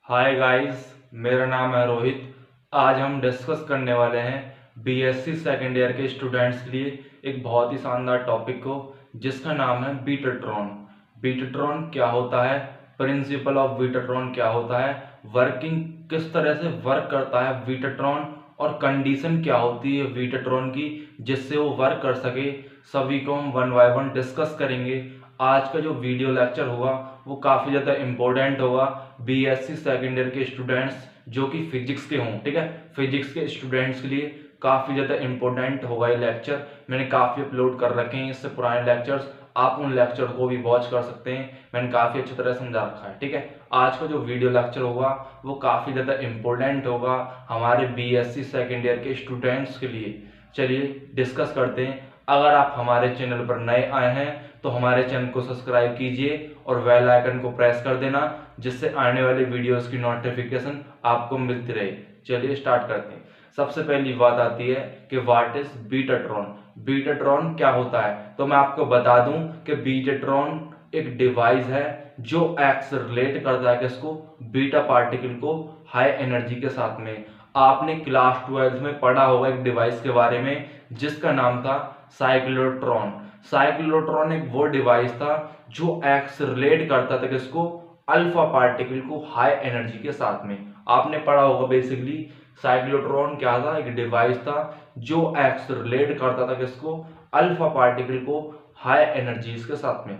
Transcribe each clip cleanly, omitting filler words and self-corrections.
Hi guys, मेरा नाम है रोहित। आज हम डिस्कस करने वाले हैं बीएससी सेकेंड ईयर के स्टूडेंट्स के लिए एक बहुत ही शानदार टॉपिक को, जिसका नाम है बीटाट्रॉन। बीटाट्रॉन क्या होता है, प्रिंसिपल ऑफ बीटाट्रॉन क्या होता है, वर्किंग किस तरह से वर्क करता है बीटाट्रॉन, और कंडीशन क्या होती है बीटाट्रॉन की जिससे वो वर्क कर सके, सभी को हम वन बाय वन डिस्कस करेंगे। आज का जो वीडियो लेक्चर होगा वो काफ़ी ज़्यादा इम्पोर्टेंट होगा बीएससी सेकेंड ईयर के स्टूडेंट्स जो कि फिजिक्स के हों। ठीक है, फिजिक्स के स्टूडेंट्स के लिए काफ़ी ज़्यादा इम्पोर्टेंट होगा ये लेक्चर। मैंने काफ़ी अपलोड कर रखे हैं इससे पुराने लेक्चर्स, आप उन लेक्चर को भी वॉच कर सकते हैं। मैंने काफ़ी अच्छी तरह समझा रखा है। ठीक है, आज का जो वीडियो लेक्चर होगा वो काफ़ी ज़्यादा इम्पोर्टेंट होगा हमारे बीएससी सेकेंड ईयर के स्टूडेंट्स के लिए। चलिए डिस्कस करते हैं। अगर आप हमारे चैनल पर नए आए हैं तो हमारे चैनल को सब्सक्राइब कीजिए और बेल आइकन को प्रेस कर देना, जिससे आने वाले वीडियोस की नोटिफिकेशन आपको मिलती रहे। चलिए स्टार्ट करते हैं। सबसे पहली बात आती है कि व्हाट इज बीटाट्रॉन। बीटाट्रॉन क्या होता है, तो मैं आपको बता दूं कि बीटाट्रॉन एक डिवाइस है जो एक्सेलरेट करता है किसको, बीटा पार्टिकल को हाई एनर्जी के साथ में। आपने क्लास 12 में पढ़ा होगा एक डिवाइस के बारे में जिसका नाम था साइक्लोट्रॉन। साइक्लोट्रॉन एक वो डिवाइस था जो एक्सेलरेट करता था किसको, अल्फा पार्टिकल को हाई एनर्जी के साथ में। आपने पढ़ा होगा बेसिकली साइक्लोट्रॉन क्या था, एक डिवाइस था जो एक्सेलरेट करता था किसको, अल्फा पार्टिकल को हाई एनर्जीज के साथ में।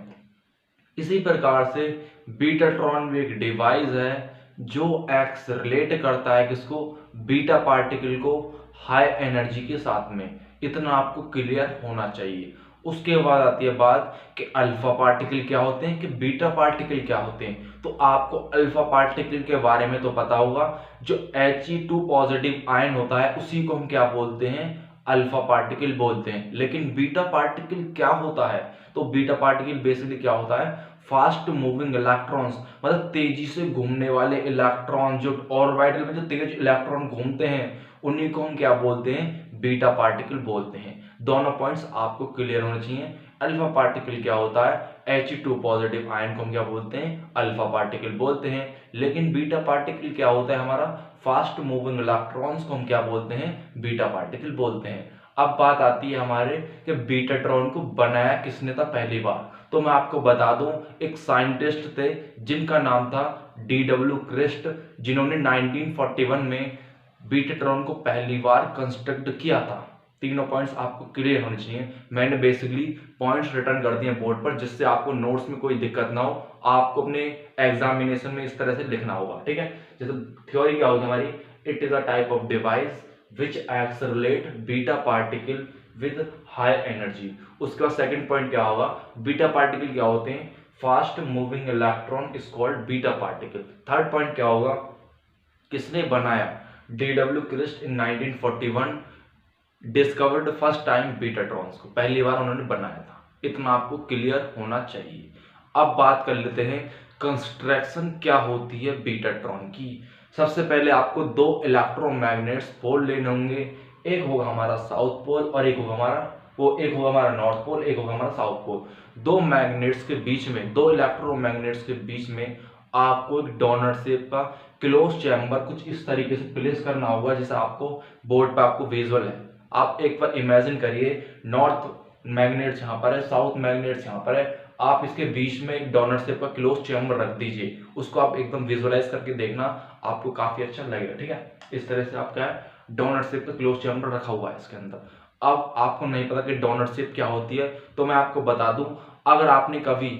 इसी प्रकार से बीटाट्रॉन भी एक डिवाइस है जो एक्सेलरेट करता है किसको, बीटा पार्टिकल को हाई एनर्जी के साथ में। इतना आपको क्लियर होना चाहिए। उसके बाद आती है बात कि अल्फा पार्टिकल क्या होते हैं कि बीटा पार्टिकल क्या होते हैं। तो आपको अल्फा पार्टिकल के बारे में तो पता होगा, जो He2 पॉजिटिव आयन होता है उसी को हम क्या बोलते हैं, अल्फा पार्टिकल बोलते हैं। लेकिन बीटा पार्टिकल क्या होता है, तो बीटा पार्टिकल बेसिकली क्या होता है, फास्ट मूविंग इलेक्ट्रॉन्स, मतलब तेजी से घूमने वाले इलेक्ट्रॉन, जो ऑर्बिटल में जो तेज इलेक्ट्रॉन घूमते हैं उन्हीं को हम क्या बोलते हैं, बीटा पार्टिकल बोलते हैं। दोनों पॉइंट्स आपको क्लियर होने चाहिए। अल्फा पार्टिकल क्या होता है, He2 पॉजिटिव आयन को हम क्या बोलते हैं, अल्फा पार्टिकल बोलते हैं। लेकिन बीटा पार्टिकल क्या होता है हमारा, फास्ट मूविंग इलेक्ट्रॉन्स को हम क्या बोलते हैं, बीटा पार्टिकल बोलते हैं। अब बात आती है हमारे कि बीटाट्रॉन को बनाया किसने था पहली बार। तो मैं आपको बता दूं, एक साइंटिस्ट थे जिनका नाम था DW क्रिस्ट, जिन्होंने 1941 में बीटाट्रॉन को पहली बार कंस्ट्रक्ट किया था। तीनों पॉइंट्स आपको क्लियर होने चाहिए। मैंने बेसिकली पॉइंट्स रिटर्न कर दिए बोर्ड पर, जिससे आपको नोट्स में कोई दिक्कत ना हो। आपको अपने एग्जामिनेशन में इस तरह से लिखना होगा। ठीक है, जैसे थ्योरी क्या होगी हमारी, it is a type of device which accelerate beta particle with high energy. उसका सेकंड पॉइंट क्या होगा, बीटा पार्टिकल क्या होते हैं, fast moving electron is called beta particle. Third point क्या होगा, किसने बनाया, DW क्रिस्ट इन 1941 डिस्कवर्ड फर्स्ट टाइम बीटाट्रॉन्स को, पहली बार उन्होंने बनाया था। इतना आपको क्लियर होना चाहिए। अब बात कर लेते हैं कंस्ट्रक्शन क्या होती है बीटाट्रॉन की। सबसे पहले आपको दो इलेक्ट्रोमैग्नेट्स पोल लेने होंगे। एक होगा हमारा साउथ पोल और एक होगा हमारा नॉर्थ पोल, एक होगा हमारा साउथ पोल। दो मैग्नेट्स के बीच में, दो इलेक्ट्रोमैग्नेट्स के बीच में आपको एक डोनट शेप का क्लोज चैम्बर कुछ इस तरीके से प्लेस करना होगा, जैसे आपको बोर्ड पे आपको विजुअल है। आप एक बार इमेजिन करिए, नॉर्थ मैग्नेट यहाँ पर है, साउथ मैग्नेट यहाँ पर है। आप इसके बीच में एक डोनट शेप का क्लोज चैम्बर रख दीजिए, उसको आप एकदम विजुअलाइज करके देखना, आपको काफी अच्छा लगेगा। ठीक है, इस तरह से आपका डोनट शेप का क्लोज चैम्बर रखा हुआ है इसके अंदर। अब आपको नहीं पता कि डोनट शेप क्या होती है, तो मैं आपको बता दूं, अगर आपने कभी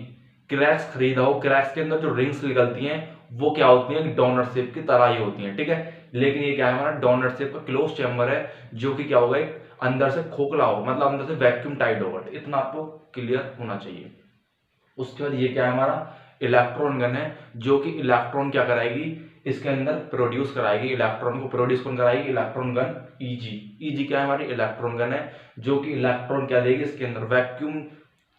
क्रैक्स खरीदा हो, क्रैक्स के अंदर जो रिंग्स निकलती हैं वो क्या होती हैं, डोनट शेप की तरह ही होती हैं। ठीक है, लेकिन ये क्या है, हमारा डोनट शेप का क्लोज चैम्बर है, जो कि क्या होगा, एक अंदर से खोखला हो, मतलब अंदर से वैक्यूम टाइट होगा। इतना आपको क्लियर होना चाहिए। उसके बाद ये क्या है, हमारा इलेक्ट्रॉन गन है, जो कि इलेक्ट्रॉन क्या कराएगी, इसके अंदर प्रोड्यूस कराएगी। इलेक्ट्रॉन को प्रोड्यूस कौन कराएगी, इलेक्ट्रॉन गन ईजी क्या है, हमारी इलेक्ट्रॉन गन है, जो कि इलेक्ट्रॉन क्या देगी, इसके अंदर वैक्यूम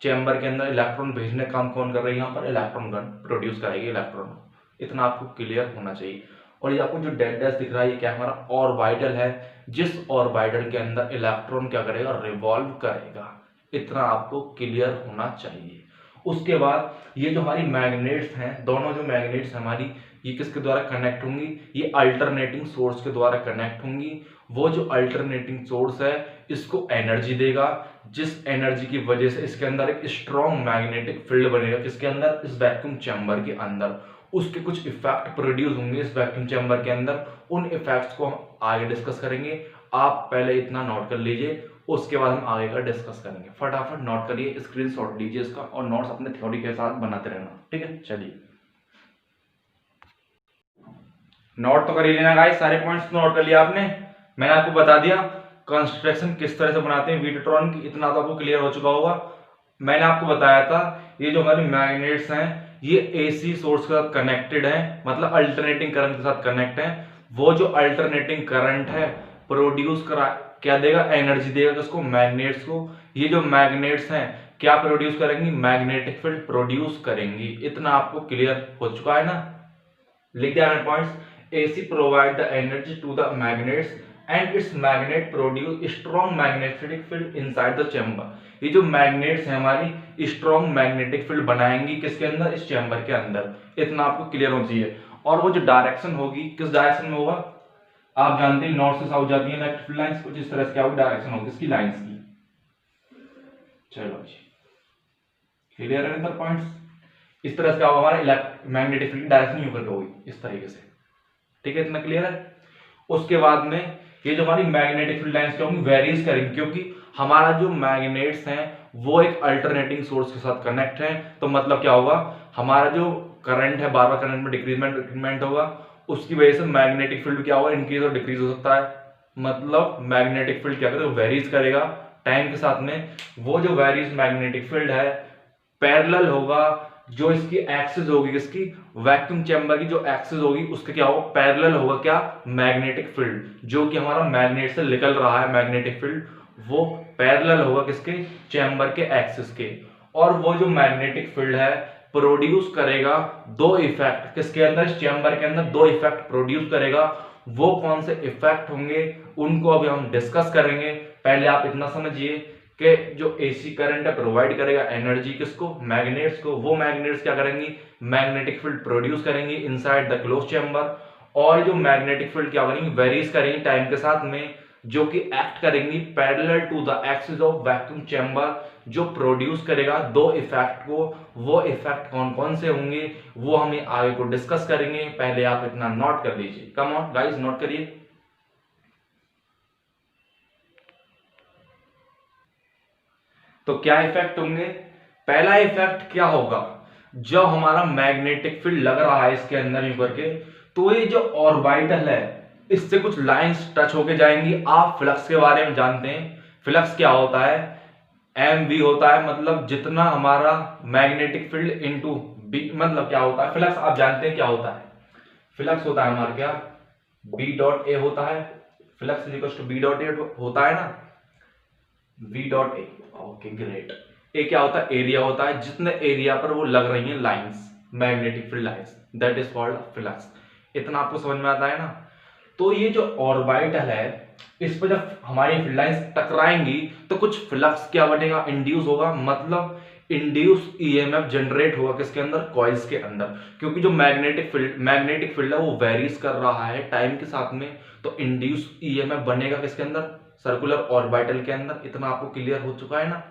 चैम्बर के अंदर इलेक्ट्रॉन भेजने का काम कौन कर रही है, यहाँ पर इलेक्ट्रॉन गन प्रोड्यूस कराएगी इलेक्ट्रॉन। इतना आपको क्लियर होना चाहिए। और ये आपको जो डेड डैश दिख रहा है, ये क्या हमारा ऑर्बिटल है, जिस ऑर्बिटल के अंदर इलेक्ट्रॉन क्या करेगा, रिवॉल्व करेगा। इतना आपको क्लियर होना चाहिए। उसके बाद ये जो हमारी मैग्नेट्स हैं, दोनों जो मैग्नेट्स हमारी, ये किसके द्वारा कनेक्ट होंगी, ये अल्टरनेटिंग सोर्स के द्वारा कनेक्ट होंगी। वो जो अल्टरनेटिंग सोर्स है इसको एनर्जी देगा, जिस एनर्जी की वजह से इसके अंदर एक स्ट्रॉन्ग मैग्नेटिक फील्ड बनेगा, किसके अंदर, इस वैक्यूम चैम्बर के अंदर। उसके कुछ इफेक्ट प्रोड्यूस होंगे इस वैक्यूम चैम्बर के अंदर, उन इफेक्ट्स को हम आगे डिस्कस करेंगे। आप पहले इतना नोट कर लीजिए, उसके बाद हम आगे का डिस्कस करेंगे। फटाफट नोट करिए, स्क्रीनशॉट लीजिए इसका और नोट्स अपने थ्योरी के साथ बनाते रहना, ठीक है। चलिए नोट तो कर ही लेना गाइस, सारे पॉइंट्स नोट कर लिया आपने। मैंने आपको बता दिया कंस्ट्रक्शन किस तरह से बनाते हैं वीडियोट्रॉन की, इतना तो आपको क्लियर हो चुका होगा। मैंने आपको बताया था ये जो हमारे मैग्नेट्स हैं ये एसी सोर्स के साथ कनेक्टेड है, मतलब अल्टरनेटिंग करंट के साथ कनेक्ट है। वो जो अल्टरनेटिंग करंट है प्रोड्यूस करा क्या देगा, एनर्जी देगा किसको, मैग्नेट्स को। ये जो मैग्नेट्स हैं क्या प्रोड्यूस करेंगी, मैग्नेटिक फील्ड प्रोड्यूस करेंगी। इतना आपको क्लियर हो चुका है ना। लिख दिया मैंने points. AC provide the energy to the magnets and its magnet produce strong magnetic field inside the chamber। ये जो मैग्नेट्स हैं हमारी स्ट्रॉन्ग मैग्नेटिक फील्ड बनाएंगी किसके अंदर, इस चैम्बर के अंदर। इतना आपको क्लियर होना चाहिए। और वो जो डायरेक्शन होगी किस डायरेक्शन में होगा, आप जानते हैं नॉर्थ से साउथ जाती है इलेक्ट्रिक फील्ड लाइंस, कुछ इस तरह से क्या होगी डायरेक्शन होगी इसकी लाइंस की। चलो जी क्लियर है ना पॉइंट्स। इस तरह से क्या होगा, हमारा मैग्नेटिक फील्ड डायरेक्शन यूं करके होगी इस तरीके से, ठीक है। इतना क्लियर है। उसके बाद में ये जो हमारी मैग्नेटिक फील्ड लाइंस क्या होंगी, वेरीज करेंगी, क्योंकि हमारा जो मैग्नेट्स हैं वो एक अल्टरनेटिंग सोर्स के साथ कनेक्ट है। तो मतलब क्या होगा, हमारा जो करंट है बार बार करंट में डिक्रीजमेंट होगा, उसकी वजह से मैग्नेटिक फील्ड क्या होगा, इंक्रीज और डिक्रीज हो सकता है। मतलब मैग्नेटिक फील्ड क्या करेगा, वेरीज करेगा टाइम के साथ में। वो जो वेरीज मैग्नेटिक फील्ड है पैरेलल होगा, जो इसकी एक्सिस होगी, किसकी, वैक्यूम चैम्बर की जो एक्सिस होगी उसके क्या होगा, पैरेलल होगा क्या, मैग्नेटिक फील्ड। जो कि हमारा मैग्नेट से निकल रहा है मैग्नेटिक फील्ड, वो पैरेलल होगा किसके, चैम्बर के एक्सिस के। और वो जो मैग्नेटिक फील्ड है प्रोड्यूस करेगा दो इफेक्ट, किसके अंदर, इस चैम्बर के अंदर दो इफेक्ट प्रोड्यूस करेगा। वो कौन से इफेक्ट होंगे उनको अभी हम डिस्कस करेंगे। पहले आप इतना समझिए कि जो एसी करंट है प्रोवाइड करेगा एनर्जी किसको, मैग्नेट्स को। वो मैग्नेट्स क्या करेंगी, मैग्नेटिक फील्ड प्रोड्यूस करेंगी इनसाइड द क्लोज चैम्बर। और जो मैग्नेटिक फील्ड क्या करेंगी, वेरीज करेंगी टाइम के साथ में, जो कि एक्ट करेंगी parallel to the axis of vacuum chamber, जो प्रोड्यूस करेगा दो इफेक्ट को। वो इफेक्ट कौन कौन से होंगे वो हम आगे को डिस्कस करेंगे। पहले आप इतना नोट कर लीजिए, कम ऑन गाइस नोट करिए। तो क्या इफेक्ट होंगे, पहला इफेक्ट क्या होगा, जब हमारा मैग्नेटिक फील्ड लग रहा है इसके अंदर यूं करके, तो ये जो ऑर्बिटल है इससे कुछ लाइंस टच होके जाएंगी। आप फ्लक्स के बारे में जानते हैं, फ्लक्स क्या होता है, एम वी होता है, मतलब जितना हमारा मैग्नेटिक फील्ड इनटू बी, मतलब क्या होता है फ्लक्स, आप जानते हैं क्या होता है। फ्लक्स होता है हमारा क्या, बी डॉट ए होता है। Flux is equal to B dot A होता है ना, v dot A. Okay great. A क्या होता है, एरिया होता है, जितने एरिया पर वो लग रही हैं lines, magnetic field lines, that is called flux. इतना आपको समझ में आता है ना। तो ये जो ऑर्बिटल है इस पर जब हमारी फील्ड लाइंस टकराएंगी तो कुछ फ्लक्स क्या बनेगा, इंड्यूस होगा, मतलब इंड्यूस ईएमएफ जनरेट होगा किसके अंदर, कॉइल्स के अंदर। क्योंकि जो मैग्नेटिक फील्ड है वो वेरीज कर रहा है टाइम के साथ में, तो इंड्यूस ईएमएफ बनेगा किसके अंदर, सर्कुलर ऑर्बिटल के अंदर। इतना आपको क्लियर हो चुका है ना।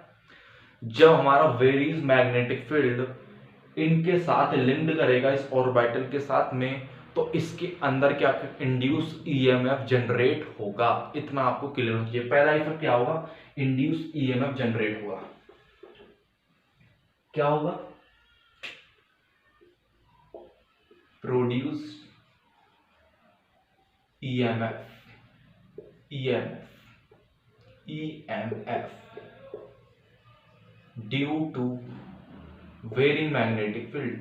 जब हमारा वेरीज मैग्नेटिक फील्ड इनके साथ लिंक्ड करेगा इस ऑर्बिटल के साथ में, तो इसके अंदर क्या इंड्यूस ईएमएफ जनरेट होगा। इतना आपको क्लियर होना चाहिए। पहला इफेक्ट क्या होगा, इंड्यूस ईएमएफ जनरेट होगा। क्या होगा, produce EMF, EMF due to varying magnetic field,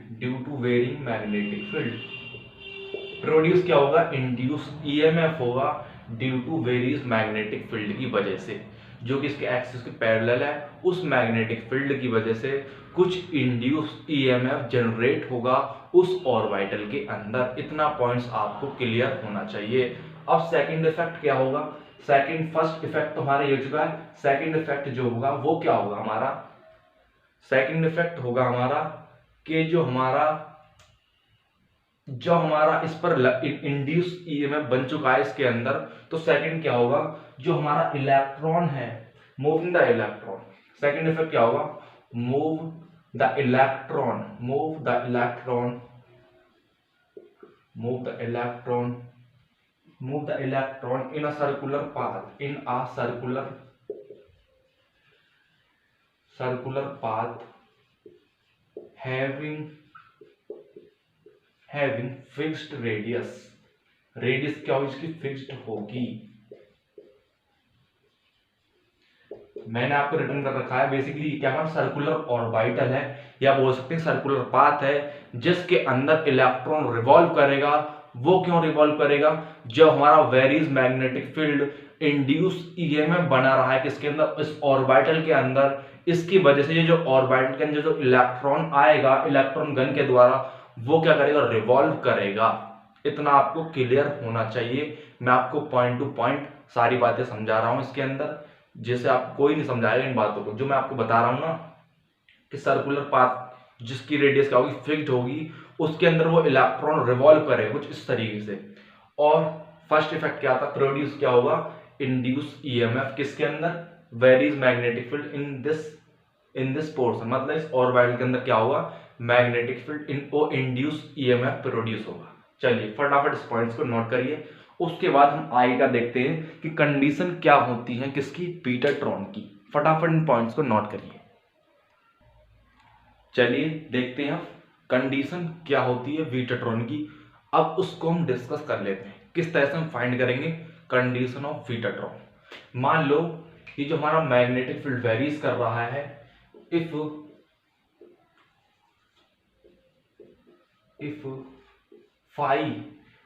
produce क्या होगा, इंड्यूस EMF होगा due to various magnetic field की वजह से, जो कि इसके एक्सिस के पैरेलल है। उस मैग्नेटिक फील्ड की वजह से कुछ इंड्यूस EMF जनरेट होगा उस ऑर्बिटल के अंदर। इतना पॉइंट्स आपको क्लियर होना चाहिए। अब सेकंड इफेक्ट क्या होगा, फर्स्ट इफेक्ट तो हमारा ये हो चुका है। सेकंड इफेक्ट जो होगा वो क्या होगा हमारा, सेकंड इफेक्ट होगा हमारा कि जो हमारा इस पर इंड्यूस ईएमएफ बन चुका है इसके अंदर, तो सेकंड क्या होगा, जो हमारा इलेक्ट्रॉन है, moving the electron, second effect क्या होगा, move the electron in a circular path, having fixed radius क्या होगी इसकी, फिक्स्ड होगी। मैंने आपको रिटर्न कर रखा है, बेसिकली क्या है, सर्कुलर ऑर्बिटल है या बोल सकते हैं सर्कुलर पाथ है, जिसके अंदर इलेक्ट्रॉन रिवॉल्व करेगा। वो क्यों रिवॉल्व करेगा, जब हमारा varies magnetic field induce EMF बना रहा है किसके अंदर, इस ऑर्बिटल के अंदर। इसकी वजह से ये जो ऑर्बिटल के अंदर जो इलेक्ट्रॉन आएगा इलेक्ट्रॉन गन के द्वारा, वो क्या करेगा, रिवॉल्व करेगा। इतना आपको क्लियर होना चाहिए। मैं आपको पॉइंट टू पॉइंट सारी बातें समझा रहा हूं इसके अंदर, जैसे आप कोई नहीं समझाएगा इन बातों को। जो मैं आपको बता रहा हूं ना कि सर्कुलर पाथ जिसकी रेडियस क्या होगी, फिक्स्ड होगी, उसके अंदर वो इलेक्ट्रॉन रिवॉल्व करेगा कुछ इस तरीके से। और फर्स्ट इफेक्ट क्या था, प्रोड्यूस क्या होगा, इंड्यूस ईएमएफ किसके अंदर, varies magnetic field in this portion, मतलब इस ऑर्बिटल के अंदर क्या होगा, magnetic field induce EMF produce होगा। चलिए फटाफट इस पॉइंट्स को नोट करिए। उसके बाद हम आगे का देखते हैं कि कंडीशन क्या होती है किसकी, बीटाट्रॉन की। फटाफट इन पॉइंट्स को नोट करिए। चलिए देखते हैं कंडीशन क्या होती है बीटाट्रॉन की। अब उसको हम डिस्कस कर लेते हैं किस तरह से हम फाइंड करेंगे कंडीशन ऑफ बीटाट्रॉन। मान लो कि जो हमारा मैग्नेटिक फील्ड वेरीज कर रहा है, if phi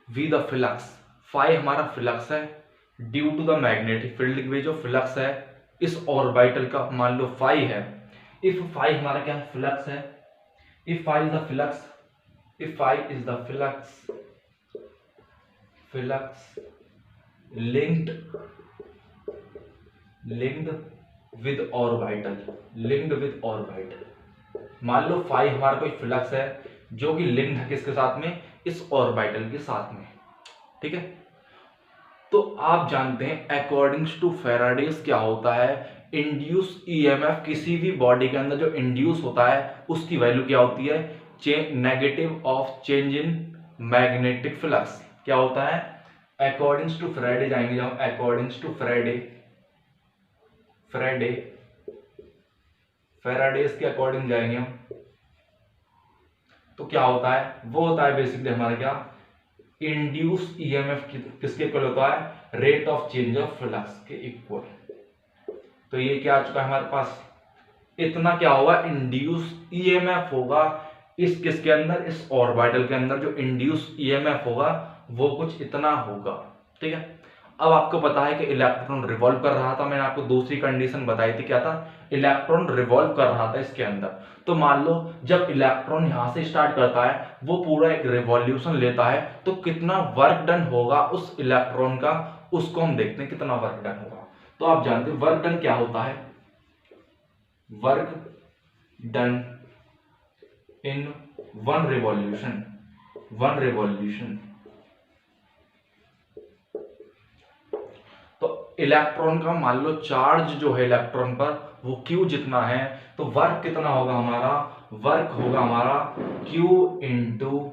be the flux, phi हमारा फ्लक्स है, due to the magnetic field में जो फ्लक्स है इस ऑर्बिटल का, मान लो फाई है। इफ फाई हमारा क्या है, फ्लक्स है। If phi is the flux, if phi is the flux linked with orbital, मान लो फाई हमारा कोई फ्लक्स है जो कि लिंक्ड है किसके साथ में, इस ऑर्बिटल के साथ में, ठीक है। तो आप जानते हैं अकॉर्डिंग्स टू फैराडेज क्या होता है, इंड्यूस ईएमएफ किसी भी बॉडी के अंदर जो इंड्यूस होता है उसकी वैल्यू क्या होती है, negative of change in magnetic flux. क्या होता है, अकॉर्डिंग्स टू फैराडे जाएंगे जब, अकॉर्डिंग्स टू फैराडेज के अकॉर्डिंग जाएंगे हम, तो क्या होता है, वो होता है बेसिकली हमारा क्या, इंड्यूस ईएमएफ किसके इक्वल होता है, rate of change of flux के इक्वल। तो ये क्या आ चुका है हमारे पास, इतना क्या होगा, इंड्यूस ईएमएफ होगा इस किसके अंदर, इस ऑर्बिटल के अंदर जो इंड्यूस ईएमएफ होगा वो कुछ इतना होगा, ठीक है। अब आपको पता है कि इलेक्ट्रॉन रिवॉल्व कर रहा था, मैंने आपको दूसरी कंडीशन बताई थी, क्या था, इलेक्ट्रॉन रिवॉल्व कर रहा था इसके अंदर। तो मान लो जब इलेक्ट्रॉन यहां से स्टार्ट करता है, वो पूरा एक रिवॉल्यूशन लेता है, तो कितना वर्क डन होगा उस इलेक्ट्रॉन का, उसको हम देखते हैं कितना वर्क डन होगा। तो आप जानते हैं वर्क डन क्या होता है, work done in one revolution, तो इलेक्ट्रॉन का मान लो चार्ज जो है इलेक्ट्रॉन पर वो Q जितना है, तो वर्क कितना होगा हमारा, वर्क होगा हमारा Q इंटू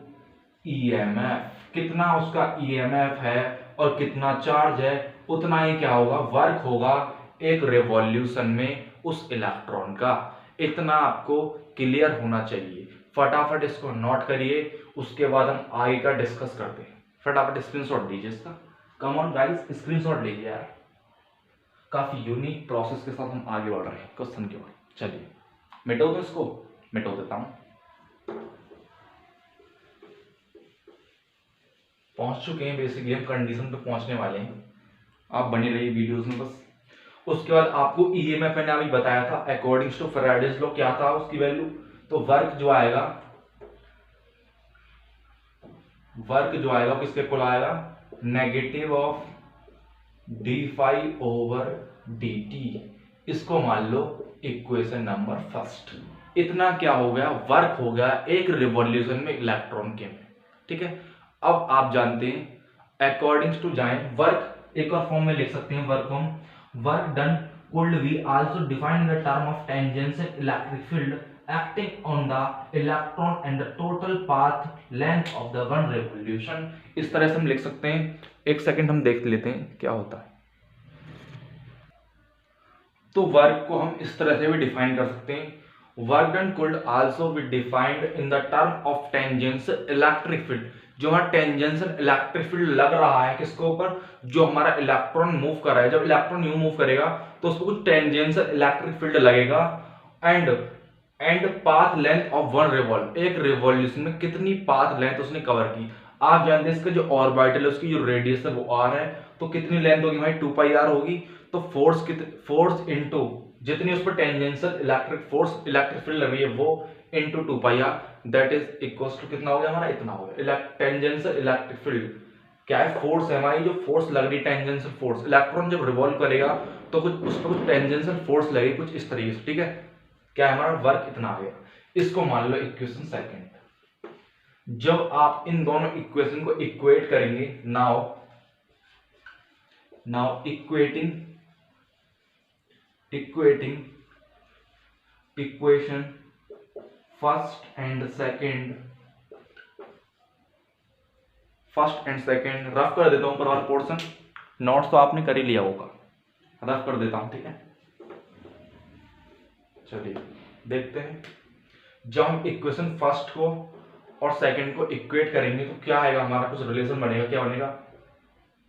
EMF, कितना उसका EMF है और कितना चार्ज है उतना ही क्या होगा, वर्क होगा एक रिवॉल्यूशन में उस इलेक्ट्रॉन का। इतना आपको क्लियर होना चाहिए। फटाफट इसको नोट करिए, उसके बाद हम आगे का डिस्कस करते हैं। फटाफट स्क्रीनशॉट लीजिए इसका, कम ऑन गाइस स्क्रीनशॉट लीजिए यार। काफी यूनिक प्रोसेस के साथ हम आगे बढ़ रहे हैं क्वेश्चन के बाद। चलिए मिटो दो इसको, मिटो देता हूं। पहुंच चुके हैं, बेसिकली हम कंडीशन पे पहुंचने वाले हैं, आप बने रहिए वीडियोस में बस। उसके बाद आपको ईएमएफ मैंने अभी बताया था, अकॉर्डिंग टू फैराडेज लॉ क्या था उसकी वैल्यू, तो वर्क जो आएगा किसके इक्वल आएगा, नेगेटिव ऑफ d5/dt। इसको मान लो इक्वेशन नंबर फर्स्ट। इतना क्या हो गया, वर्क हो गया एक रिवॉल्यूशन में इलेक्ट्रॉन के में, ठीक है। अब आप जानते हैं अकॉर्डिंग टू जाए वर्क एक और फॉर्म में लिख सकते हैं, work done could be also defined in the term of tangential electric field acting on the electron and the total path length of the one revolution। इस तरह से हम लिख सकते हैं। एक सेकंड हम देख लेते हैं क्या होता है। तो वर्क को हम इस तरह से भी डिफाइन कर सकते हैं, work done could also be defined in the term of tangential electric field. जो हमारा टेंजेंशियल इलेक्ट्रिक फील्ड लग रहा है किसके ऊपर, जो हमारा इलेक्ट्रॉन मूव कर रहा है, जब इलेक्ट्रॉन यूं मूव करेगा तो उसको कुछ टेंजेंशियल इलेक्ट्रिक फील्ड लगेगा। And path length of one revolve, एक रिवॉल्यूशन में कितनी पाथ लेंथ उसने कवर की। आप जानते हैं इसका जो ऑर्बिटल है उसकी जो रेडियस है वो आर है, तो कितनी लेंथ होगी भाई 2πr होगी। तो फोर्स इनटू जितनी उस पर टेंजेंशियल इलेक्ट्रिक फील्ड लग रही है वो into 2πr, that is equals to कितना हो गया हमारा, इतना हो गया। टेंजेंशियल इलेक्ट्रिक फील्ड क्या है, फोर्स है हमारी, जो फोर्स लग रही है टेंजेंशियल फोर्स, इलेक्ट्रॉन जब रिवॉल्व करेगा तो कुछ उस पर कुछ टेंजेंशियल फोर्स लगेगी कुछ इस तरीके से, ठीक है। क्या हमारा वर्क इतना आ गया। इसको मान लो इक्वेशन सेकंड। जब आप इन दोनों इक्वेशन को इक्वेट करेंगे, now equating equation first and second rough कर देता हूं ऊपर वाला पोर्शन, नोट्स तो आपने कर ही लिया होगा, रफ कर देता हूं, ठीक है। चलिए देखते हैं, जब हम इक्वेशन फर्स्ट को और सेकंड को इक्वेट करेंगे तो क्या आएगा हमारा, कुछ रिलेशन बनेगा। क्या बनेगा,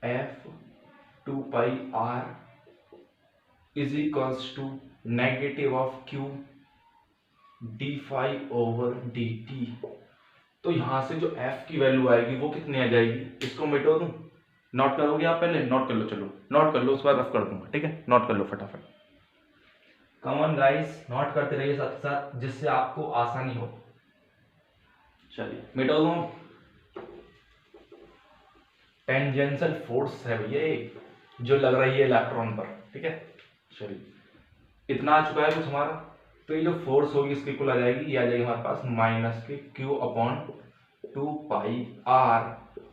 f 2πr is equals to negative of q d∅/dt। तो यहां से जो f की वैल्यू आएगी वो कितनी आ जाएगी, इसको मिटो दूं, नोट करोगे आप, पहले नोट कर लो, चलो नोट कर लो, उसके बाद रफ कर दूंगा, ठीक है। नोट कर लो फटाफट, कॉमन गाइस, नोट करते रहिए साथ साथ जिससे आपको आसानी हो। चलिए मिटो दो, टेंजेंशियल फोर्स है ये जो लग रही है इलेक्ट्रॉन पर, ठीक है। चलिए इतना आ चुका है कुछ हमारा, तो ये जो फोर्स होगी इसकी इक्वल आ जाएगी, ये आ जाएगी हमारे पास -q/2πr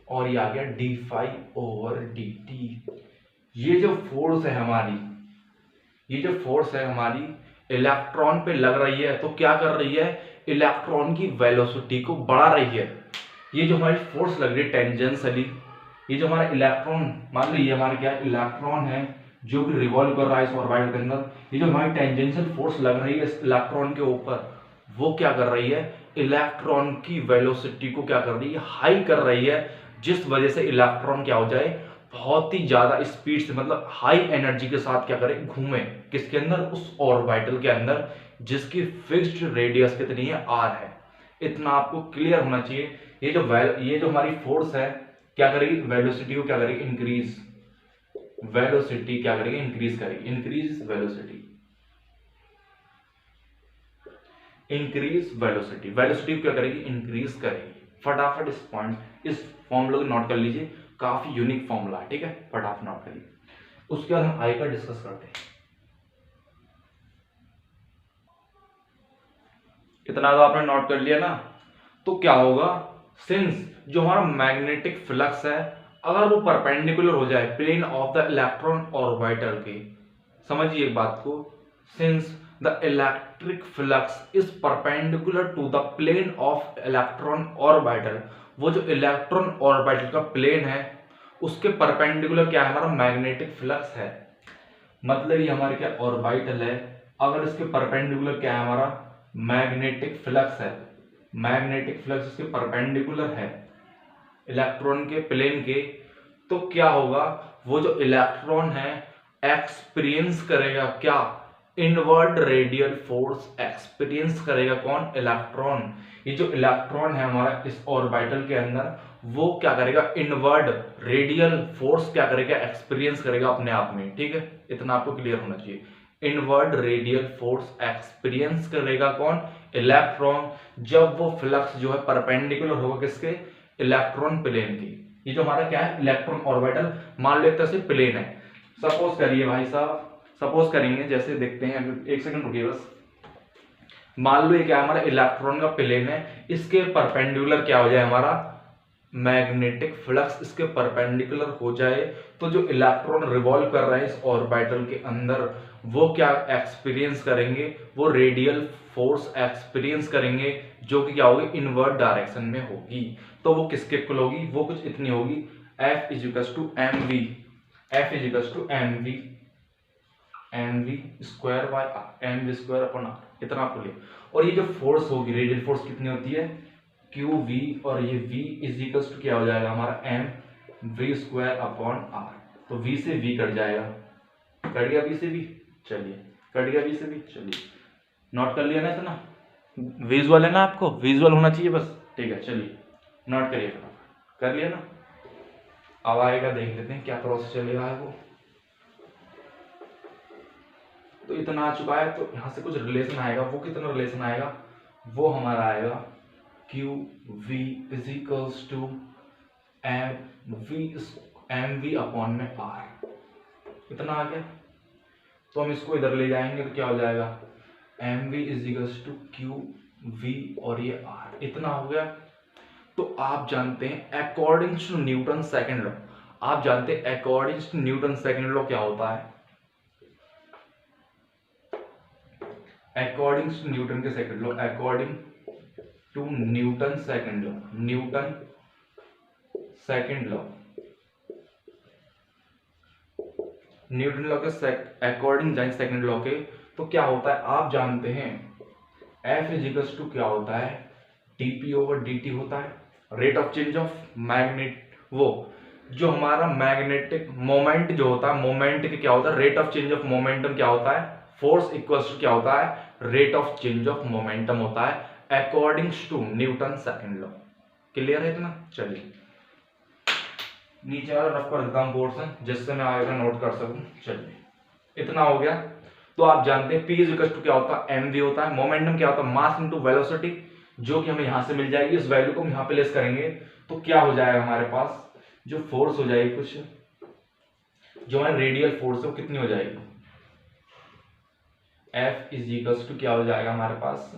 और ये आ गया d∅/dt। ये जो फोर्स है हमारी इलेक्ट्रॉन पे लग रही है, तो क्या कर रही है, इलेक्ट्रॉन की वेलोसिटी को बढ़ा रही है। ये जो हमारी फोर्स लग रही है टेंजेंशियली, ये जो हमारा इलेक्ट्रॉन, मान लो ये हमारा क्या इलेक्ट्रॉन है जो कि रिवॉल्व कर रहा है इस ऑर्बिटल के अंदर, ये जो हमारी टेंजेंशियल फोर्स लग रही है इस इलेक्ट्रॉन के ऊपर, वो क्या कर रही है, इलेक्ट्रॉन की वेलोसिटी को क्या कर रही है, हाई कर रही है, जिस वजह से इलेक्ट्रॉन क्या हो जाए, बहुत ही ज्यादा स्पीड से, मतलब हाई एनर्जी के साथ क्या करे, घूमे किसके अंदर, उस ऑर्बिटल के अंदर जिसकी फिक्स्ड रेडियस कितनी है, आर है। इतना आपको क्लियर होना चाहिए। ये जो हमारी फोर्स है क्या करेगी, वेलोसिटी को क्या करेगी, इंक्रीज वेलोसिटी क्या करेगी, इंक्रीज करेगी, इंक्रीज वेलोसिटी को क्या करेगी, इंक्रीज करेगी। फटाफट इस पॉइंट, इस फॉर्मूला को नोट कर लीजिए, काफी यूनिक फॉर्मूला है, ठीक है, फटाफट नोट करिए। उसके बाद हम आई का डिस्कस करते हैं। इतना तो आपने नोट कर लिया ना, तो क्या होगा, सिंस जो हमारा मैग्नेटिक फ्लक्स है अगर वो परपेंडिकुलर हो जाए plane of the electron orbital के, समझिए एक बात को, since the electric flux is perpendicular to the plane of electron orbital, वो जो इलेक्ट्रॉन ऑर्बिटल का प्लेन है उसके परपेंडिकुलर क्या है, हमारा मैग्नेटिक फ्लक्स है। मतलब ये हमारे क्या ऑर्बिटल है, अगर इसके परपेंडिकुलर क्या है, हमारा मैग्नेटिक फ्लक्स है, मैग्नेटिक फ्लक्स इसके परपेंडिकुलर है इलेक्ट्रॉन के प्लेन के, तो क्या होगा, वो जो इलेक्ट्रॉन है एक्सपीरियंस करेगा क्या, इनवर्ड रेडियल फोर्स एक्सपीरियंस करेगा, कौन, इलेक्ट्रॉन। ये जो इलेक्ट्रॉन है हमारा इस ऑर्बिटल के अंदर, वो क्या करेगा, इनवर्ड रेडियल फोर्स क्या करेगा, एक्सपीरियंस करेगा अपने आप में, ठीक है। इतना आपको क्लियर होना चाहिए, इनवर्ड रेडियल फोर्स एक्सपीरियंस करेगा कौन, इलेक्ट्रॉन, जब वो फ्लक्स जो है परपेंडिकुलर होगा किसके, इलेक्ट्रॉन प्लेन की। ये जो हमारा क्या है, इलेक्ट्रॉन ऑर्बिटल, मान लो एक तरह से प्लेन है। सपोज करिए भाई साहब, सपोज करेंगे, जैसे देखते हैं, एक सेकंड रुकिए बस, मान लो ये क्या है, हमारा इलेक्ट्रॉन का प्लेन है, इसके परपेंडिकुलर क्या हो जाए, हमारा मैग्नेटिक फ्लक्स इसके परपेंडिकुलर हो जाए, तो जो इलेक्ट्रॉन रिवॉल्व कर रहा है इस ऑर्बिटल के अंदर, वो क्या एक्सपीरियंस करेंगे, वो रेडियल फोर्स एक्सपीरियंस करेंगे, जो कि क्या होगी, इनवर्ट डायरेक्शन में होगी। तो वो किसके इक्वल होगी, वो कुछ इतनी होगी, F equals to M V, F equals to M V square by R, M V square upon R, इतना आपको लिया। और ये जो फोर्स होगी, रेडियल फोर्स कितनी होती है, क्यू वी, और ये v इजिकल्स टू क्या हो जाएगा हमारा M V square upon R. तो v से v कट जाएगा, कट गया v से v, चलिए कट गया v से v, चलिए नोट कर लिया ना, इतना विजुअल है ना, आपको विजुअल होना चाहिए बस, ठीक है, चलिए नोट करिए, कर लिया ना। अब आएगा, देख लेते हैं क्या प्रोसेस चलेगा है वो। तो इतना आ चुका है, तो यहाँ से कुछ रिलेशन आएगा, वो कितना रिलेशन आएगा, वो हमारा आएगा Q V equals to M V upon में आर, इतना आ गया। तो हम इसको इधर ले जाएंगे तो क्या हो जाएगा, M V equals to Q V और ये आर, इतना हो गया। तो आप जानते हैं according to Newton second law, आप जानते हैं according to Newton second law क्या होता है, अकॉर्डिंग टू न्यूटन के second law, according to Newton second law, Newton second law, Newton law के अकॉर्डिंग जाए सेकंड लॉ के, तो क्या होता है, आप जानते हैं F इजिकल्स टू क्या होता है, dp ओवर dt होता है, rate of change of magnet, वो जो हमारा मैग्नेटिक मोमेंट जो होता है, मोमेंट के क्या होता है, rate of change of momentum क्या होता है, फोर्स इक्वल्स टू क्या होता है, rate of change of momentum होता है according to Newton second law. Clear है इतना, चलिए नीचे वाला रफ कर देता हूं पोर्शन, जिससे मैं आगे का नोट कर सकूं, चलिए इतना हो गया। तो आप जानते हैं P इक्वल टू क्या होता है, mv होता है, मोमेंटम क्या होता है, मास इनटू वेलोसिटी, जो कि हमें यहां से मिल जाएगी, इस वैल्यू को हम यहां पे लेस करेंगे, तो क्या हो जाएगा हमारे पास, जो फोर्स हो जाएगी कुछ, जो हमारी रेडियल फोर्स है वो कितनी हो जाएगी, F इज इक्वल टू क्या हो जाएगा हमारे पास,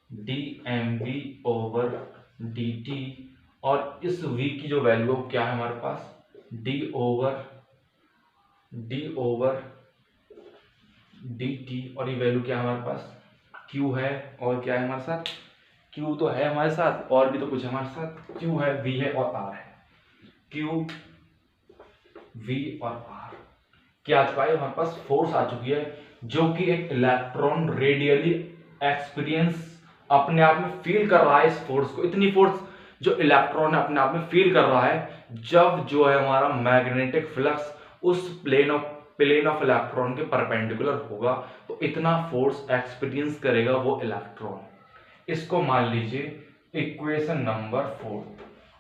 dmv ओवर dt, और इस v की जो वैल्यू है क्या है हमारे पास, d ओवर dt, और ये वैल्यू क्या है हमारे पास, q है, और क्या है हमारे साथ, q तो है हमारे साथ, और भी तो कुछ है हमारे साथ, q है, v है और r है, q v और r। क्या आ चुका है हमारे पास, फोर्स आ चुकी है, जो कि एक इलेक्ट्रॉन रेडियली एक्सपीरियंस अपने आप में फील कर रहा है इस फोर्स को, इतनी फोर्स जो इलेक्ट्रॉन अपने आप में फील कर रहा है, जब जो है हमारा मैग्नेटिक फ्लक्स उस प्लेन ऑफ इलेक्ट्रॉन के परपेंडिकुलर होगा, तो इतना फोर्स एक्सपीरियंस करेगा वो इलेक्ट्रॉन। इसको मान लीजिए इक्वेशन नंबर 4।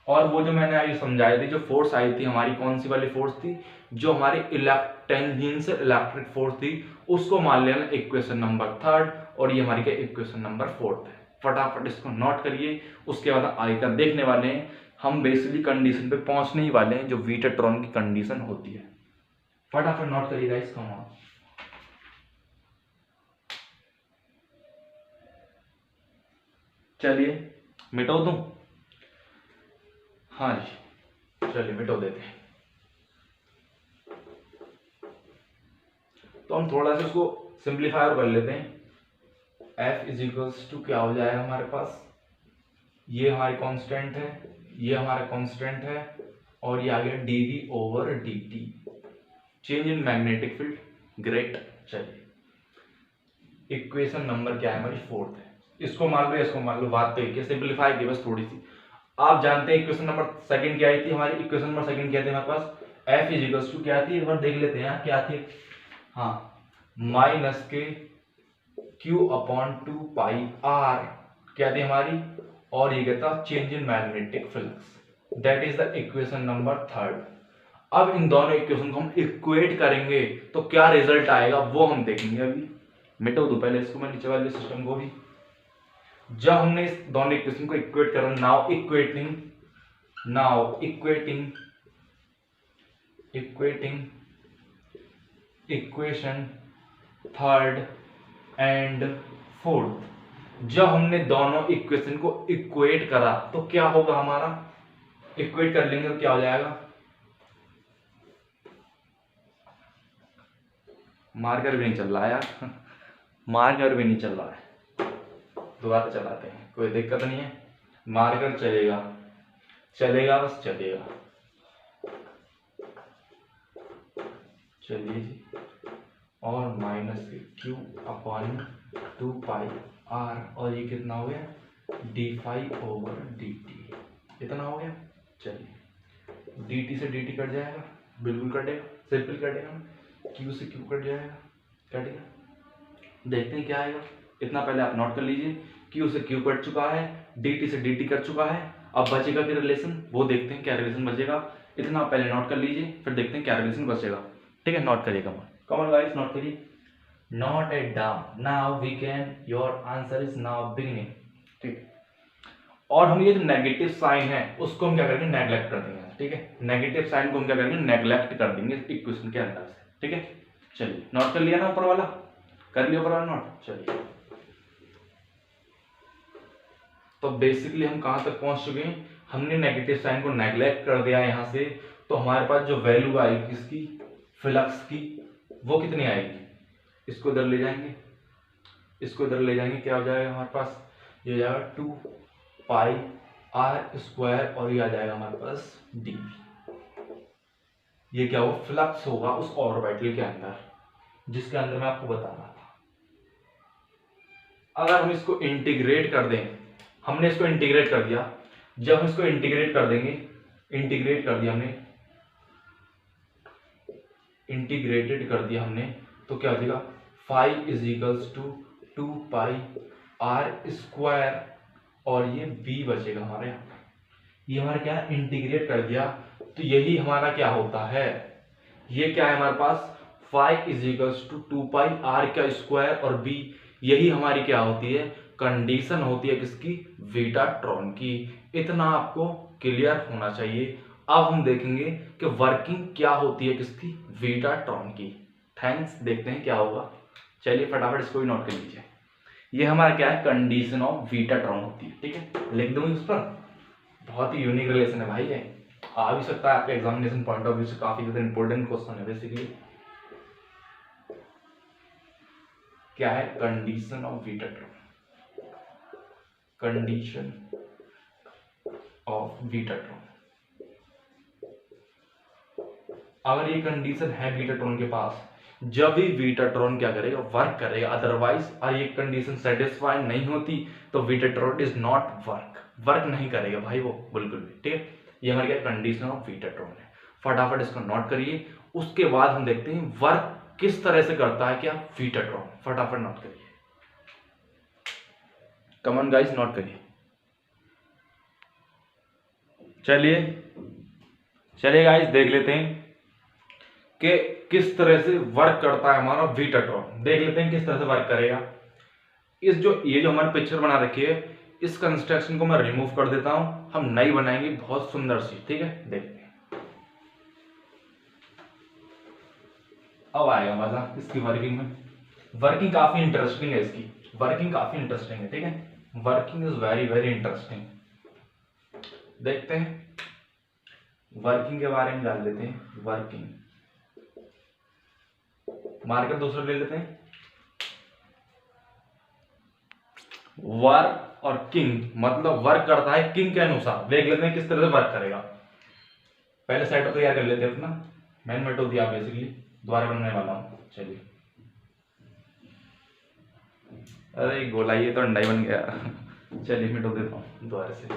और वो जो मैंने अभी समझाई थी, जो फोर्स आई थी हमारी, कौन सी वाली फोर्स थी, जो हमारी टेंजेंशियल इलेक्ट्रिक फोर्स थी, उसको मान लेना इक्वेशन नंबर 3, और ये हमारी क्या इक्वेशन नंबर 4 है। फटाफट इसको नोट करिए, उसके बाद आगे का देखने वाले हैं। हम बेसिकली कंडीशन पे पहुंचने ही वाले हैं जो वीटाट्रॉन की कंडीशन होती है। फटाफट नोट करिएगा इसको। चलिए मिटो दूं, हाँ जी चलिए मिटो देते हैं। तो हम थोड़ा सा उसको सिंप्लीफाई कर लेते हैं। F इज इक्वल्स टू क्या हो जाएगा हमारे पास, ये हमारी कांस्टेंट है, ये हमारा कांस्टेंट है, और ये आ गया dv over dt, change in magnetic field, great. चलिए इक्वेशन नंबर क्या है हमारी 4 है, इसको मान लो, इसको मान लो, बात तो एक है, सिंप्लीफाई की बस थोड़ी सी। आप जानते हैं इक्वेशन नंबर सेकंड क्या आई थी हमारी, इक्वेशन नंबर सेकंड क्या थी हमारे पास, F इज इक्वल्स टू क्या थी, एक बार देख लेते हैं क्या थी, हाँ माइनस के Q अपॉन 2 पाई R क्या थी हमारी, और ये कहता change in magnetic flux, that is the equation number 3। अब इन दोनों इक्वेशन को हम इक्वेट करेंगे तो क्या रिजल्ट आएगा वो हम देखेंगे। अभी मिटो दो पहले इसको, मैं नीचे वाले सिस्टम को भी। जब हमने इस दोनों इक्वेशन को इक्वेट करा, now equating equation 3rd and fourth, जब हमने दोनों इक्वेशन को इक्वेट करा तो क्या होगा हमारा, इक्वेट कर लेंगे तो क्या हो जाएगा, मार्कर भी नहीं चल रहा है यार, मार्कर भी नहीं चल रहा है, दोबारा चलाते हैं, कोई दिक्कत नहीं है, मार्कर चलेगा, चलेगा बस चलेगा। चलिए जी, और minus Q upon 2 pi R, और ये कितना हो गया d5/dt, इतना हो गया। चलिए dt से dt कट जाएगा, बिल्कुल कटेगा, सिंपल कटेगा, q से q कट जाएगा, कटेगा। देखते हैं क्या आएगा, इतना पहले आप नोट कर लीजिए, q से q कट चुका है, dt से dt कट चुका है, अब बचेगा क्या रिलेशन, वो देखते हैं क्या रिलेशन बचेगा, इतना पहले नोट कर लीजिए, फिर देखते हैं क्या रिलेशन बचेगा। ठीक है, नोट करिए, कमन गाइस नोट करिए, note it down, now we can, your answer is now beginning. ठीक है, और हम ये जो नेगेटिव साइन है उसको हम क्या करेंगे, नेग्लेक्ट कर देंगे। ठीक है, नेगेटिव साइन को हम क्या करेंगे, नेग्लेक्ट कर देंगे इक्वेशन के अंदर से। ठीक है, चलिए नोट कर लिया ना ऊपर वाला, कर लिया ऊपर वाला नोट। चलिए, तो बेसिकली हम कहां तक पहुंच चुके हैं, हमने नेगेटिव साइन को नेग्लेक्ट कर दिया यहां से, तो हमारे पास जो वैल्यू आएगी इसकी फ्लक्स की, वो कितनी आएगी, इसको इधर ले जाएंगे, इसको इधर ले जाएंगे, क्या हो जाएगा हमारे पास, ये हो जाएगा 2πr², और ये आ जाएगा हमारे पास dv। ये क्या होगा, फ्लक्स होगा उस ऑर्बिटल के अंदर, जिसके अंदर मैं आपको बता रहा था। अगर हम इसको इंटीग्रेट कर दें, हमने इसको इंटीग्रेट कर दिया, जब हम इसको इंटीग्रेट कर देंगे, इंटीग्रेट कर दिया हमने, इंटीग्रेटेड कर दिया हमने, तो क्या हो जाएगा, 2πr², और ये b बचेगा हमारे यहाँ पर। ये हमारा क्या इंटीग्रेट कर दिया, तो यही हमारा क्या होता है, ये क्या है हमारे पास, 2πr² और b, यही हमारी क्या होती है, कंडीशन होती है किसकी, वीटाट्रॉन की। इतना आपको क्लियर होना चाहिए। अब हम देखेंगे कि वर्किंग क्या होती है किसकी, वीटाट्रॉन की। थैंक्स, देखते हैं क्या होगा। चलिए फटाफट इसको भी नोट कर लीजिए, ये हमारा क्या है, कंडीशन ऑफ वीटाट्रॉन होती है। ठीक है, लिख दूंगी उस पर, बहुत ही यूनिक रिलेशन है भाई, ये आ भी सकता है आपके एग्जामिनेशन पॉइंट ऑफ व्यू से, काफी ज्यादा इंपॉर्टेंट क्वेश्चन है बेसिकली। क्या है, कंडीशन ऑफ वीटाट्रॉन, कंडीशन ऑफ वीटाट्रॉन। अगर ये कंडीशन है वीटाट्रॉन के पास, जब भी वीटाट्रॉन क्या करेगा, वर्क करेगा, अदरवाइज और ये कंडीशन सेटिस्फाई नहीं होती तो वीटाट्रॉन इज नॉट वर्क नहीं करेगा भाई वो, बिल्कुल भी। ठीक है, ये हमारी क्या कंडीशन ऑफ वीटाट्रॉन है। फटाफट इसको नोट करिए, उसके बाद हम देखते हैं वर्क किस तरह से करता है क्या वीटाट्रॉन। फटाफट नोट करिए, कमन गाइस नोट करिए। चलिए गाइस देख लेते हैं कि किस तरह से वर्क करता है हमारा वीटाट्रॉन। देख लेते हैं किस तरह से वर्क करेगा। ये जो हमारी पिक्चर बना रखी है, इस कंस्ट्रक्शन को मैं रिमूव कर देता हूं, हम नई बनाएंगे बहुत सुंदर सी। ठीक है, देखते हैं अब आएगा मजा इसकी वर्किंग में। वर्किंग काफी इंटरेस्टिंग है इसकी, वर्किंग काफी इंटरेस्टिंग है। ठीक है, working is very very interesting. देखते हैं वर्किंग के बारे में जान लेते हैं। वर्किंग, मार्कर दूसरा ले लेते हैं। वर्क और किंग, मतलब वर्क करता है किंग के अनुसार। देख लेते हैं किस तरह से वर्क करेगा। पहले सेटअप तैयार कर लेते हैं अपना, मैन मेटो दिया बेसिकली, दोबारा बनने वाला हूं। चलिए, अरे गोला ये तो अंडा ही बन गया। चलिए मिटो देता हूं दोबारा से।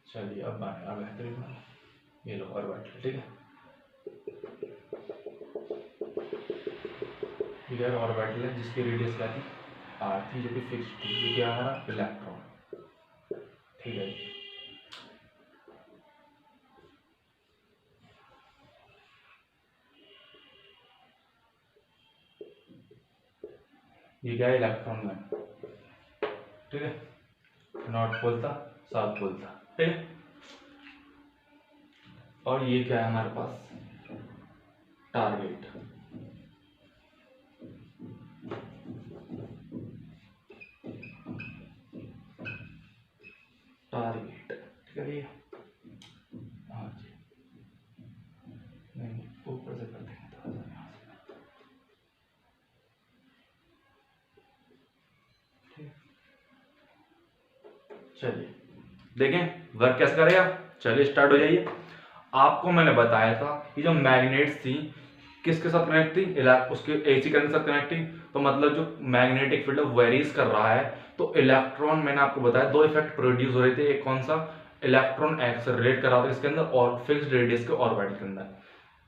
चलिए अब बनेगा बेहतरीन, ये लो और बैठ। ठीक है, ठीक है, और बैटल है जिसकी रेडियस क्या थी, आर थी, जो कि फिक्स थी। ये क्या हमारा इलेक्ट्रॉन। ठीक है, ये क्या है, इलेक्ट्रॉन में। ठीक है, नॉर्थ पोल था, साउथ पोल था। ठीक है, और ये क्या है हमारे पास, टारगेट। टारगेट ठीक है भैया। हाँ जी, नहीं ऊपर से कर देंगे थोड़ा सा यहाँ से। चलिए देखें वर्क कैसे करेगा। चलिए स्टार्ट हो जाइए। आपको मैंने बताया था कि जो मैग्नेट्स थी किसके साथ कनेक्ट थी, उसके एसी करंट के साथ कनेक्ट थी। तो मतलब जो मैग्नेटिक फील्ड वेरीज कर रहा है, तो इलेक्ट्रॉन मैंने आपको बताया दो इफेक्ट प्रोड्यूस हो रहे थे। एक कौन सा, इलेक्ट्रॉन एक्सेलरेट कर रहा था इसके अंदर और फिक्स्ड रेडियस के ऑर्बिट के अंदर।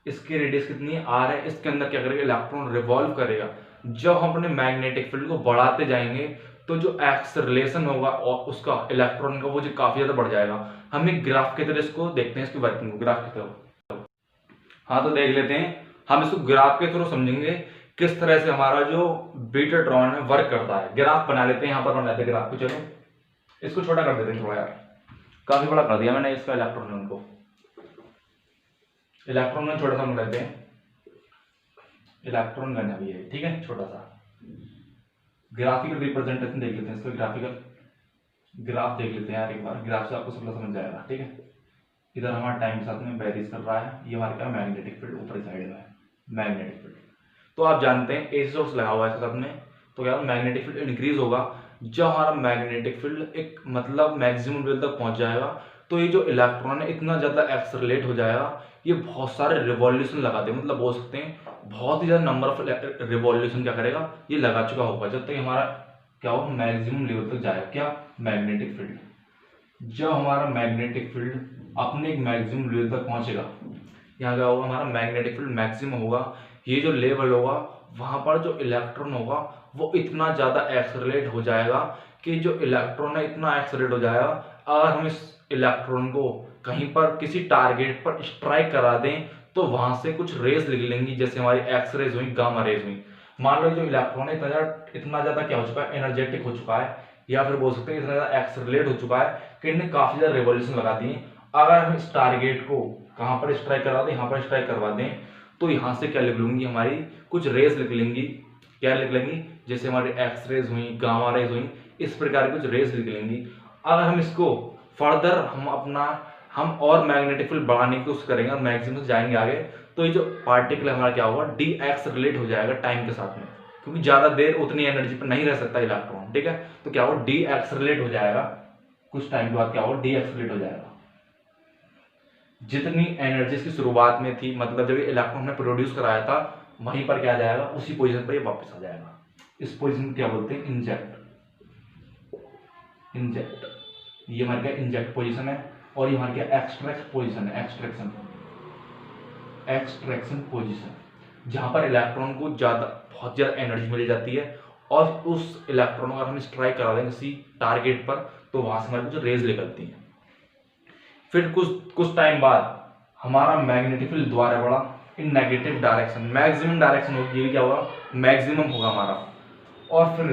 इसकी रेडियस कितनी है, आर है। इसके अंदर क्या करेगा, इलेक्ट्रॉन रिवॉल्व करेगा। जब हम अपने मैग्नेटिक फील्ड को बढ़ाते जाएंगे तो जो एक्सेलरेशन होगा और उसका इलेक्ट्रॉन का वो जो काफी ज्यादा बढ़ जाएगा। हम एक ग्राफ की तरह इसको देखते हैं, इसकी वर्किंग को ग्राफ की तरह। हाँ तो देख लेते हैं, हम इसको ग्राफ के थ्रू समझेंगे किस तरह से हमारा जो बीटाट्रॉन है वर्क करता है। ग्राफ बना लेते हैं, यहाँ पर बना लेते हैं ग्राफ को। चलो इसको छोटा कर देते हैं थोड़ा यार, काफी बड़ा कर दिया मैंने इसका इलेक्ट्रॉन को। इलेक्ट्रॉन में छोटा सा हम लेते हैं, इलेक्ट्रॉन गन भी है ठीक है, छोटा सा। ग्राफिकल रिप्रेजेंटेशन देख लेते हैं इसको, ग्राफिकल ग्राफ देख लेते हैं यार एक बार, ग्राफ से आपको सब समझ जाएगा ठीक है। इधर हमारा टाइम के साथ में वेरीज कर रहा है, ये हमारा क्या मैग्नेटिक फील्ड ऊपर साइड में है, मैग्नेटिक फील्ड। तो आप जानते हैं एसी सोर्स लगा हुआ है इसके साथ में, तो क्या मैग्नेटिक फील्ड इंक्रीज होगा जब हमारा मैग्नेटिक फील्ड एक मतलब मैक्सिमम लेवल तक पहुंच जाएगा। तो ये जो इलेक्ट्रॉन है इतना ज्यादा एक्सेलरेट हो जाएगा, ये बहुत सारे रिवॉल्यूशन लगा दे, मतलब बोल सकते हैं बहुत ही ज्यादा नंबर ऑफ रिवॉल्यूशन क्या करेगा, ये लगा चुका होगा जब तक हमारा क्या हो मैक्सिमम लेवल तक जाएगा क्या, मैग्नेटिक फील्ड। जब हमारा मैग्नेटिक फील्ड अपने एक मैक्सिमम लेवल तक पहुंचेगा, यहाँ क्या होगा, हमारा मैग्नेटिक फील्ड मैक्सिमम होगा। ये जो लेवल होगा वहां पर जो इलेक्ट्रॉन होगा वो इतना ज्यादा एक्सेलरेट हो जाएगा कि जो इलेक्ट्रॉन है इतना एक्सेलरेट हो जाएगा, अगर हम इस इलेक्ट्रॉन को कहीं पर किसी टारगेट पर स्ट्राइक करा दें तो वहां से कुछ रेज निकलेंगी, जैसे हमारी एक्स रेज हुई, गामा रेज हुई। मान लो जो इलेक्ट्रॉन है इतना ज्यादा क्या हो चुका है, एनर्जेटिक हो चुका है, या फिर बोल सकते हैं इतना ज्यादा एक्सेलरेट हो चुका है कि इन्हें काफी ज्यादा रिवॉल्यूशन लगा दिए। अगर हम इस टारगेट को कहां पर स्ट्राइक करा दें, यहाँ पर स्ट्राइक करवा दें, तो यहाँ से क्या निकलेंगी, हमारी कुछ रेज निकलेंगी। क्या निकलेंगी, जैसे हमारी एक्स रेज हुई, गामा रेज हुई, इस प्रकार की कुछ रेज निकलेंगी। अगर हम इसको फर्दर हम और मैग्नेटिक फील्ड बढ़ाने की कोशिश करेंगे और मैक्सिमम जाएंगे आगे, तो ये जो पार्टिकल हमारा क्या होगा, डी एक्सेलरेट हो जाएगा टाइम के साथ में, क्योंकि ज्यादा देर उतनी एनर्जी पर नहीं रह सकता इलेक्ट्रॉन ठीक है। तो क्या होगा, डी एक्सेलरेट हो जाएगा, कुछ टाइम के बाद क्या होगा, डी एक्सेलरेट हो जाएगा। जितनी एनर्जी इसकी शुरुआत में थी, मतलब जब ये इलेक्ट्रॉन ने प्रोड्यूस कराया था, वहीं पर क्या जाएगा, उसी पोजीशन पर ये वापस आ जाएगा। इस पोजीशन को क्या बोलते हैं, इंजेक्ट। इंजेक्ट, ये हमारे क्या इंजेक्ट पोजीशन है, और ये हमारे क्या एक्सट्रैक्ट पोजीशन है, एक्सट्रैक्शन पोजीशन, जहां पर इलेक्ट्रॉन को बहुत ज्यादा एनर्जी मिल जाती है, और उस इलेक्ट्रॉन को हम स्ट्राइक करा देंगे किसी टारगेट पर, तो वहां से हमारे कुछ रेज निकलती हैं। फिर कुछ टाइम बाद हमारा मैग्नेटिक फील्ड दोबारा बढ़ा इन नेगेटिव डायरेक्शन, मैक्सिमम डायरेक्शन होगी, ये क्या होगा, मैक्सिमम होगा हमारा, और फिर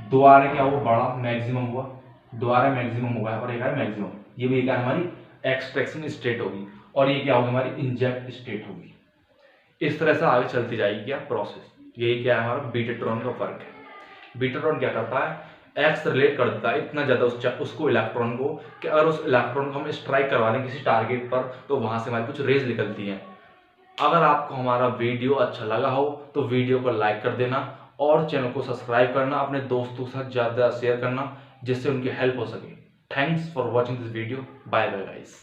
दोबारा क्या हुआ, बढ़ा, मैक्सिमम हुआ, दोबारा मैक्सिमम होगा, यहाँ पर एक है मैक्सिमम, ये भी क्या हमारी एक्सट्रैक्शन स्टेट होगी, और ये क्या होगी, हमारी इंजेक्ट स्टेट होगी। इस तरह से आगे चलती जाएगी क्या प्रोसेस। यही क्या है, हमारा बीटाट्रॉन का फर्क है। बीटाट्रॉन क्या करता है, एक्सेलरेट कर देता है इतना ज्यादा उसको इलेक्ट्रॉन को, कि अगर उस इलेक्ट्रॉन को हम स्ट्राइक करवा दें किसी टारगेट पर, तो वहां से हमारी कुछ रेज निकलती हैं। अगर आपको हमारा वीडियो अच्छा लगा हो तो वीडियो को लाइक कर देना, और चैनल को सब्सक्राइब करना, अपने दोस्तों के साथ ज्यादा शेयर करना, जिससे उनकी हेल्प हो सके। Thanks for watching this video, bye bye guys.